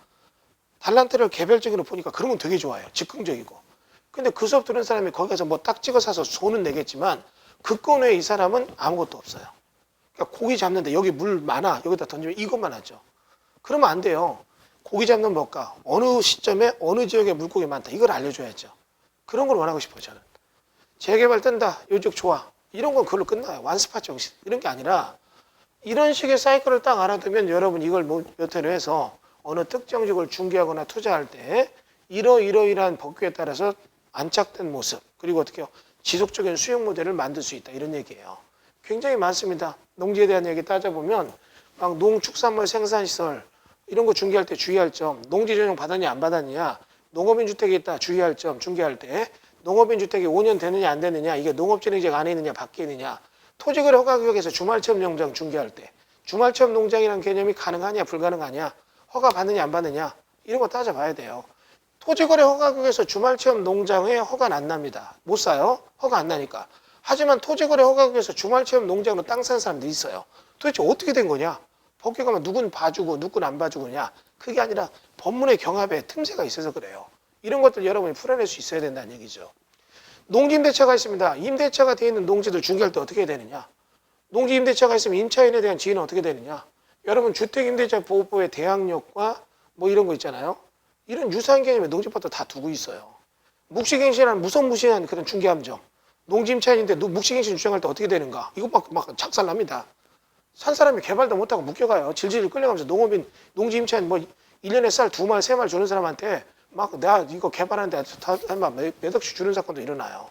S1: 달란트를 개별적으로 보니까 그런 건 되게 좋아요. 즉흥적이고. 근데 그 수업 들은 사람이 거기 가서 뭐 딱 찍어 사서 손은 내겠지만 그 건에 이 사람은 아무것도 없어요. 그러니까 고기 잡는데 여기 물 많아. 여기다 던지면 이것만 하죠. 그러면 안 돼요. 고기 잡는 법과 어느 시점에 어느 지역에 물고기 많다. 이걸 알려줘야죠. 그런 걸 원하고 싶어요. 저는. 재개발 뜬다. 요쪽 좋아. 이런 건 그걸로 끝나요. 완스팟 정신. 이런 게 아니라 이런 식의 사이클을 딱 알아두면 여러분 이걸 몇 회로 해서 어느 특정 지역을 중개하거나 투자할 때 이러이러이러한 법규에 따라서 안착된 모습 그리고 어떻게 해요? 지속적인 수용 모델을 만들 수 있다. 이런 얘기예요. 굉장히 많습니다. 농지에 대한 얘기 따져보면 막 농축산물 생산시설 이런 거 중개할 때 주의할 점 농지 전용 받았냐 안 받았냐 농업인 주택이 있다 주의할 점 중개할 때 농업인 주택이 5년 되느냐 안 되느냐 이게 농업진흥제가 안에 있느냐 밖에 있느냐 토지거래 허가구역에서 주말체험 농장 중개할 때 주말체험 농장이라는 개념이 가능하냐 불가능하냐 허가 받느냐 안 받느냐 이런 거 따져봐야 돼요. 토지거래 허가구역에서 주말체험 농장에 허가는 안 납니다. 못 사요. 허가 안 나니까. 하지만 토지거래 허가구역에서 주말체험 농장으로 땅 사는 사람도 있어요. 도대체 어떻게 된 거냐? 법규 가면 누군 봐주고 누군 안 봐주고냐? 그게 아니라 법문의 경합에 틈새가 있어서 그래요. 이런 것들 여러분이 풀어낼 수 있어야 된다는 얘기죠. 농지임대차가 있습니다. 임대차가 되어 있는 농지들 중개할 때 어떻게 해야 되느냐? 농지임대차가 있으면 임차인에 대한 지위는 어떻게 되느냐? 여러분 주택임대차 보호법의 대항력과 뭐 이런 거 있잖아요. 이런 유사한 개념의 농지법도 다 두고 있어요. 묵시갱신한 무성무시한 그런 중개함정. 농지임차인인데 묵시갱신 주장할 때 어떻게 되는가? 이거 막 작살납니다. 산 사람이 개발도 못하고 묶여가요. 질질 끌려가면서 농업인, 농지임차인 뭐 1년에 쌀 2말, 3말 주는 사람한테 막 내가 이거 개발하는데 몇 억씩 주는 사건도 일어나요.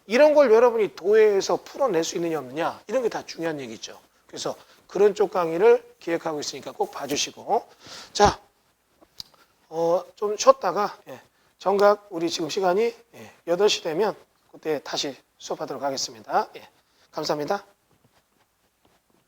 S1: 이런 걸 여러분이 도에서 풀어낼 수 있느냐 없느냐 이런 게 다 중요한 얘기죠. 그래서 그런 쪽 강의를 기획하고 있으니까 꼭 봐주시고 자, 좀 쉬었다가 정각 우리 지금 시간이 8시 되면 그때 다시 수업하도록 하겠습니다. 감사합니다.